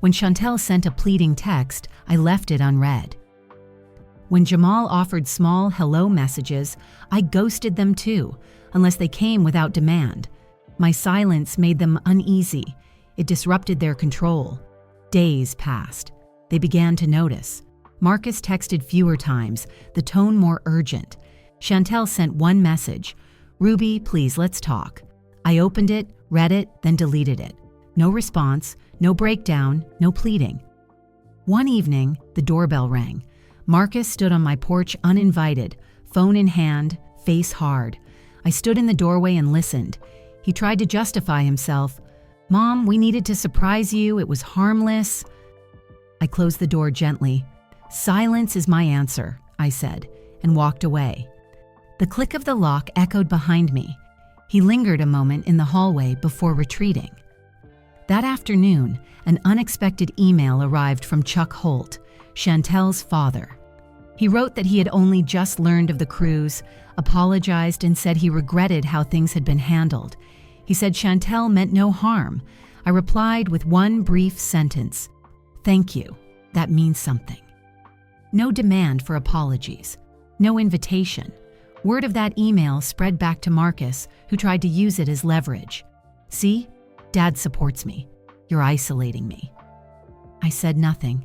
When Chantel sent a pleading text, I left it unread. When Jamal offered small hello messages, I ghosted them too, unless they came without demand. My silence made them uneasy. It disrupted their control. Days passed. They began to notice. Marcus texted fewer times, the tone more urgent. Chantel sent one message, "Ruby, please, let's talk." I opened it, read it, then deleted it. No response, no breakdown, no pleading. One evening, the doorbell rang. Marcus stood on my porch uninvited, phone in hand, face hard. I stood in the doorway and listened. He tried to justify himself. "Mom, we needed to surprise you. It was harmless." I closed the door gently. "Silence is my answer," I said, and walked away. The click of the lock echoed behind me. He lingered a moment in the hallway before retreating. That afternoon, an unexpected email arrived from Chuck Holt, Chantel's father. He wrote that he had only just learned of the cruise, apologized, and said he regretted how things had been handled. He said Chantel meant no harm. I replied with one brief sentence, "Thank you. That means something." No demand for apologies. No invitation. Word of that email spread back to Marcus, who tried to use it as leverage. "See? Dad supports me. You're isolating me." I said nothing.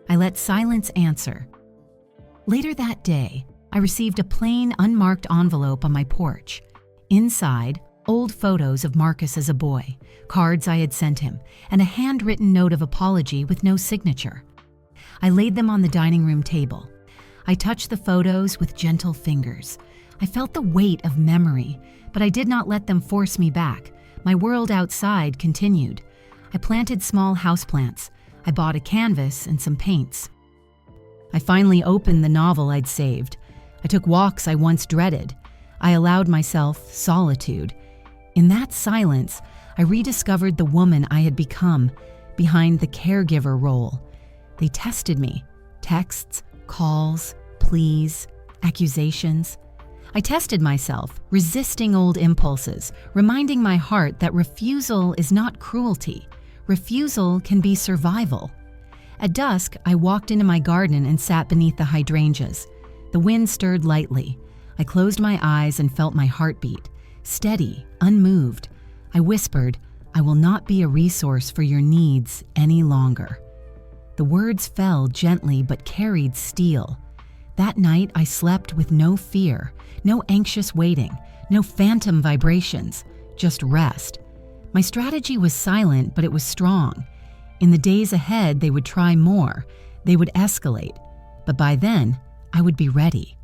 I let silence answer. Later that day, I received a plain, unmarked envelope on my porch. Inside, old photos of Marcus as a boy, cards I had sent him, and a handwritten note of apology with no signature. I laid them on the dining room table. I touched the photos with gentle fingers. I felt the weight of memory, but I did not let them force me back. My world outside continued. I planted small houseplants. I bought a canvas and some paints. I finally opened the novel I'd saved. I took walks I once dreaded. I allowed myself solitude. In that silence, I rediscovered the woman I had become behind the caregiver role. They tested me. Texts, calls, pleas, accusations. I tested myself, resisting old impulses, reminding my heart that refusal is not cruelty. Refusal can be survival. At dusk, I walked into my garden and sat beneath the hydrangeas. The wind stirred lightly. I closed my eyes and felt my heartbeat. Steady, unmoved. I whispered, "I will not be a resource for your needs any longer." The words fell gently but carried steel. That night, I slept with no fear, no anxious waiting, no phantom vibrations, just rest. My strategy was silent, but it was strong. In the days ahead, they would try more. They would escalate. But by then, I would be ready.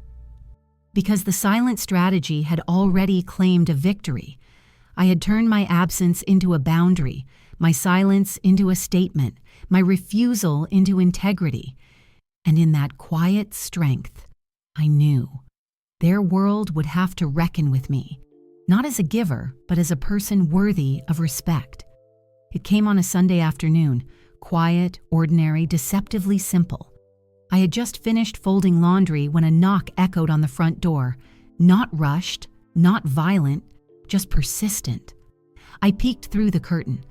Because the silent strategy had already claimed a victory. I had turned my absence into a boundary, my silence into a statement, my refusal into integrity. And in that quiet strength, I knew their world would have to reckon with me, not as a giver, but as a person worthy of respect. It came on a Sunday afternoon, quiet, ordinary, deceptively simple. I had just finished folding laundry when a knock echoed on the front door, not rushed, not violent, just persistent. I peeked through the curtain.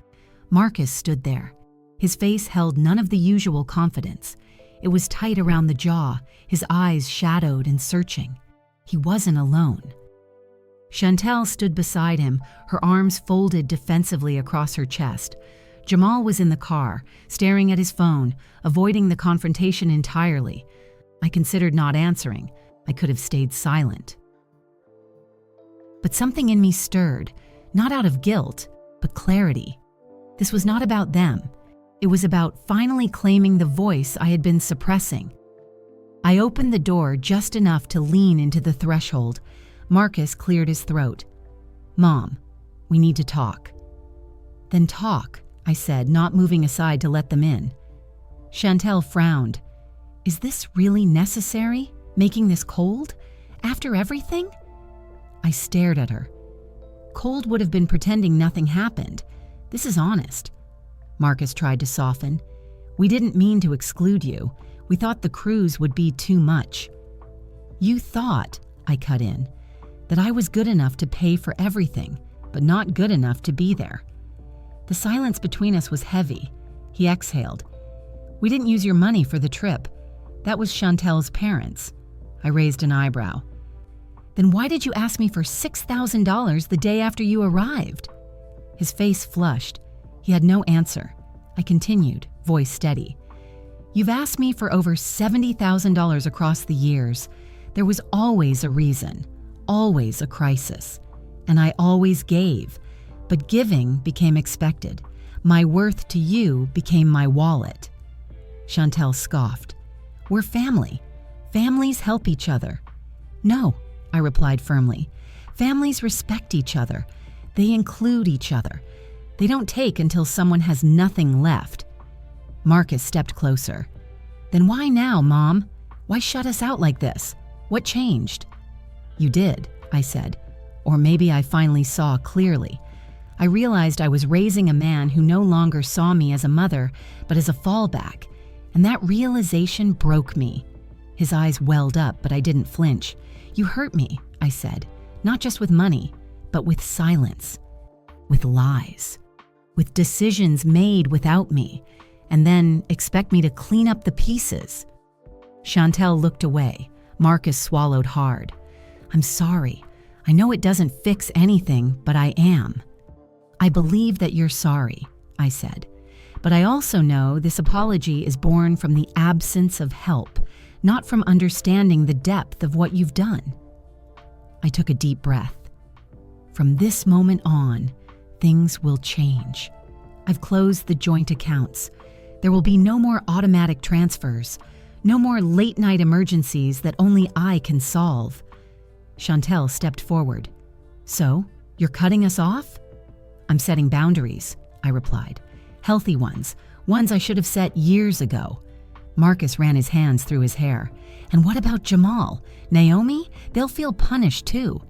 Marcus stood there. His face held none of the usual confidence. It was tight around the jaw, his eyes shadowed and searching. He wasn't alone. Chantel stood beside him, her arms folded defensively across her chest. Jamal was in the car, staring at his phone, avoiding the confrontation entirely. I considered not answering. I could have stayed silent. But something in me stirred, not out of guilt, but clarity. This was not about them. It was about finally claiming the voice I had been suppressing. I opened the door just enough to lean into the threshold. Marcus cleared his throat. "Mom, we need to talk." "Then talk," I said, not moving aside to let them in. Chantel frowned. "Is this really necessary? Making this cold? After everything?" I stared at her. "Cold would have been pretending nothing happened. This is honest." Marcus tried to soften. "We didn't mean to exclude you. We thought the cruise would be too much." "You thought," I cut in, "that I was good enough to pay for everything, but not good enough to be there." The silence between us was heavy. He exhaled. "We didn't use your money for the trip. That was Chantel's parents." I raised an eyebrow. "Then why did you ask me for $6,000 the day after you arrived?" His face flushed. He had no answer. I continued, voice steady. You've asked me for over $70,000 across the years. There was always a reason, always a crisis. And I always gave. But giving became expected. My worth to you became my wallet. Chantel scoffed. We're family. Families help each other. No, I replied firmly. Families respect each other. They include each other. They don't take until someone has nothing left. Marcus stepped closer. Then why now, Mom? Why shut us out like this? What changed? You did, I said. Or maybe I finally saw clearly. I realized I was raising a man who no longer saw me as a mother, but as a fallback, and that realization broke me. His eyes welled up, but I didn't flinch. You hurt me, I said, not just with money, but with silence, with lies, with decisions made without me, and then expect me to clean up the pieces. Chantel looked away. Marcus swallowed hard. I'm sorry. I know it doesn't fix anything, but I am. I believe that you're sorry, I said. But I also know this apology is born from the absence of help, not from understanding the depth of what you've done. I took a deep breath. From this moment on, things will change. I've closed the joint accounts. There will be no more automatic transfers, no more late-night emergencies that only I can solve. Chantel stepped forward. So, you're cutting us off? I'm setting boundaries, I replied. Healthy ones I should have set years ago. Marcus ran his hands through his hair. And what about Jamal? Naomi? They'll feel punished too.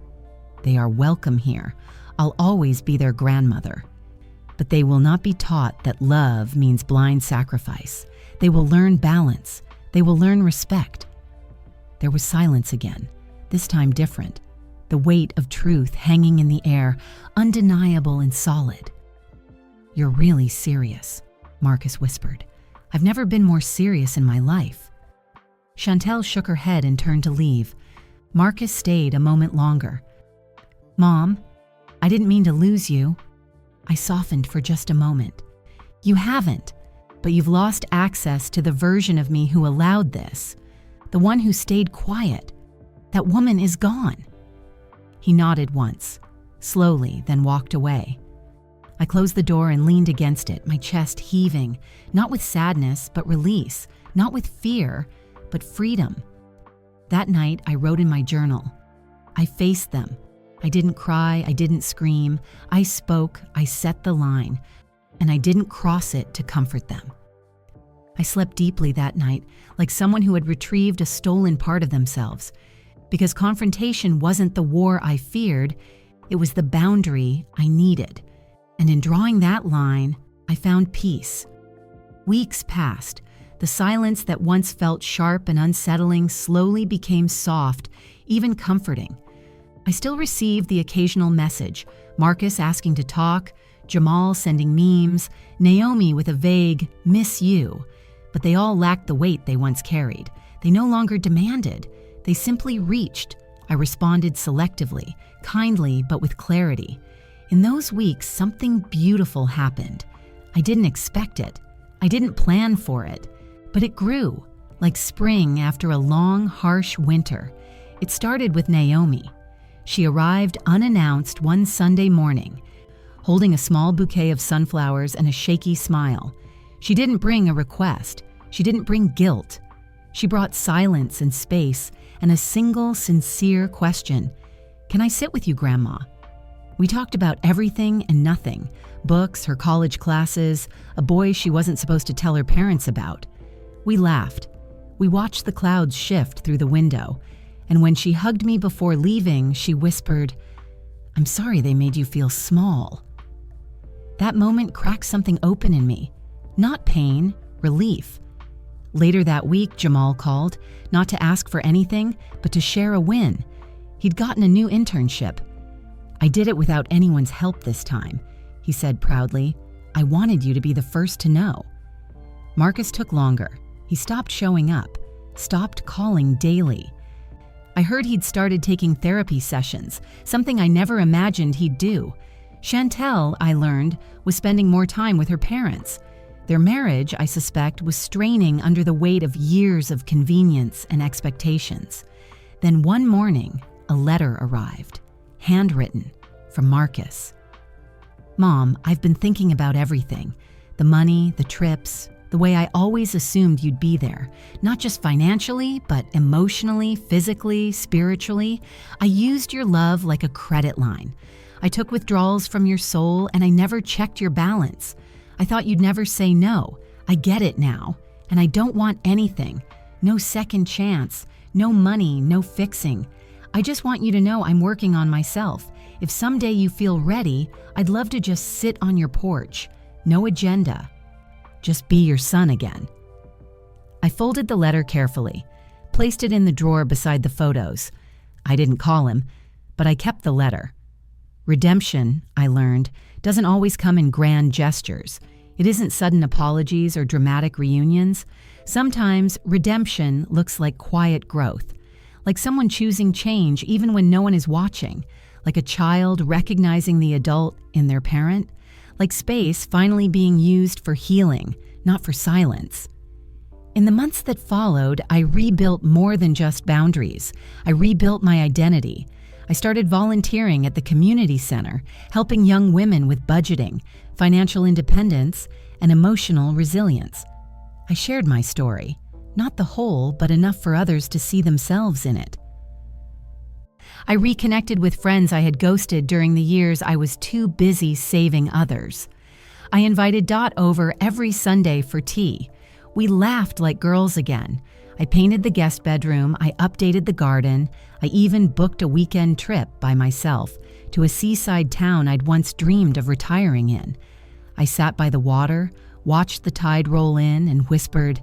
They are welcome here. I'll always be their grandmother. But they will not be taught that love means blind sacrifice. They will learn balance. They will learn respect. There was silence again, this time different. The weight of truth hanging in the air, undeniable and solid. You're really serious, Marcus whispered. I've never been more serious in my life. Chantel shook her head and turned to leave. Marcus stayed a moment longer. Mom, I didn't mean to lose you. I softened for just a moment. You haven't, but you've lost access to the version of me who allowed this, the one who stayed quiet. That woman is gone. He nodded once, slowly, then walked away. I closed the door and leaned against it, my chest heaving, not with sadness, but release, not with fear, but freedom. That night, I wrote in my journal. I faced them. I didn't cry, I didn't scream. I spoke, I set the line, and I didn't cross it to comfort them. I slept deeply that night, like someone who had retrieved a stolen part of themselves. Because confrontation wasn't the war I feared, it was the boundary I needed. And in drawing that line, I found peace. Weeks passed. The silence that once felt sharp and unsettling slowly became soft, even comforting. I still received the occasional message, Marcus asking to talk, Jamal sending memes, Naomi with a vague, miss you. But they all lacked the weight they once carried. They no longer demanded. They simply reached. I responded selectively, kindly, but with clarity. In those weeks, something beautiful happened. I didn't expect it. I didn't plan for it. But it grew, like spring after a long, harsh winter. It started with Naomi. She arrived unannounced one Sunday morning, holding a small bouquet of sunflowers and a shaky smile. She didn't bring a request. She didn't bring guilt. She brought silence and space and a single, sincere question. Can I sit with you, Grandma? We talked about everything and nothing. Books, her college classes, a boy she wasn't supposed to tell her parents about. We laughed. We watched the clouds shift through the window. And when she hugged me before leaving, she whispered, I'm sorry they made you feel small. That moment cracked something open in me. Not pain, relief. Later that week, Jamal called, not to ask for anything, but to share a win. He'd gotten a new internship. I did it without anyone's help this time, he said proudly. I wanted you to be the first to know. Marcus took longer. He stopped showing up, stopped calling daily. I heard he'd started taking therapy sessions, something I never imagined he'd do. Chantel, I learned, was spending more time with her parents. Their marriage, I suspect, was straining under the weight of years of convenience and expectations. Then one morning, a letter arrived, handwritten, from Marcus. Mom, I've been thinking about everything. The money, the trips, the way I always assumed you'd be there. Not just financially, but emotionally, physically, spiritually. I used your love like a credit line. I took withdrawals from your soul and I never checked your balance. I thought you'd never say no. I get it now. And I don't want anything. No second chance. No money, no fixing. I just want you to know I'm working on myself. If someday you feel ready, I'd love to just sit on your porch. No agenda. Just be your son again. I folded the letter carefully, placed it in the drawer beside the photos. I didn't call him, but I kept the letter. Redemption, I learned, doesn't always come in grand gestures. It isn't sudden apologies or dramatic reunions. Sometimes redemption looks like quiet growth, like someone choosing change even when no one is watching, like a child recognizing the adult in their parent, like space finally being used for healing, not for silence. In the months that followed, I rebuilt more than just boundaries. I rebuilt my identity. I started volunteering at the community center, helping young women with budgeting, financial independence, and emotional resilience. I shared my story, not the whole, but enough for others to see themselves in it. I reconnected with friends I had ghosted during the years I was too busy saving others. I invited Dot over every Sunday for tea. We laughed like girls again. I painted the guest bedroom, I updated the garden, I even booked a weekend trip by myself to a seaside town I'd once dreamed of retiring in. I sat by the water, watched the tide roll in, and whispered,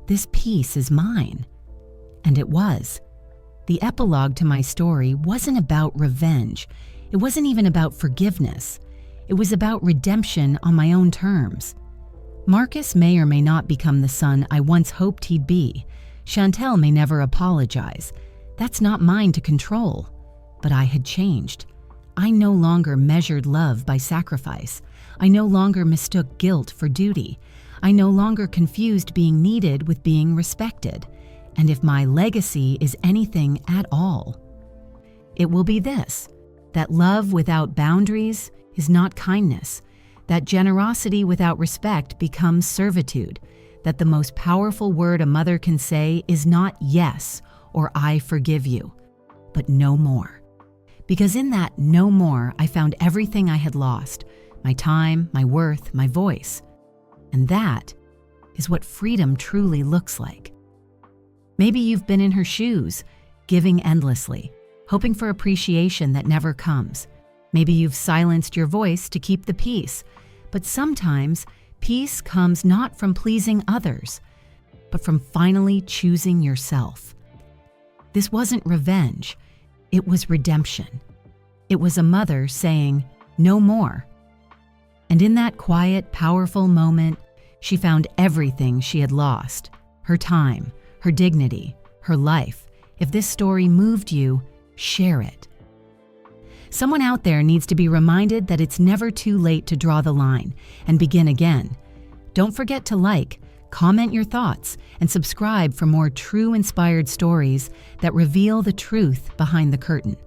"This peace is mine." And it was. The epilogue to my story wasn't about revenge. It wasn't even about forgiveness. It was about redemption on my own terms. Marcus may or may not become the son I once hoped he'd be. Chantel may never apologize. That's not mine to control. But I had changed. I no longer measured love by sacrifice. I no longer mistook guilt for duty. I no longer confused being needed with being respected. And if my legacy is anything at all, it will be this: that love without boundaries is not kindness, that generosity without respect becomes servitude, that the most powerful word a mother can say is not yes or I forgive you, but no more. Because in that no more, I found everything I had lost: my time, my worth, my voice. And that is what freedom truly looks like. Maybe you've been in her shoes, giving endlessly, hoping for appreciation that never comes. Maybe you've silenced your voice to keep the peace, but sometimes peace comes not from pleasing others, but from finally choosing yourself. This wasn't revenge, it was redemption. It was a mother saying, "No more." And in that quiet, powerful moment, she found everything she had lost: her time, her dignity, her life. If this story moved you, share it. Someone out there needs to be reminded that it's never too late to draw the line and begin again. Don't forget to like, comment your thoughts, and subscribe for more true inspired stories that reveal the truth behind the curtain.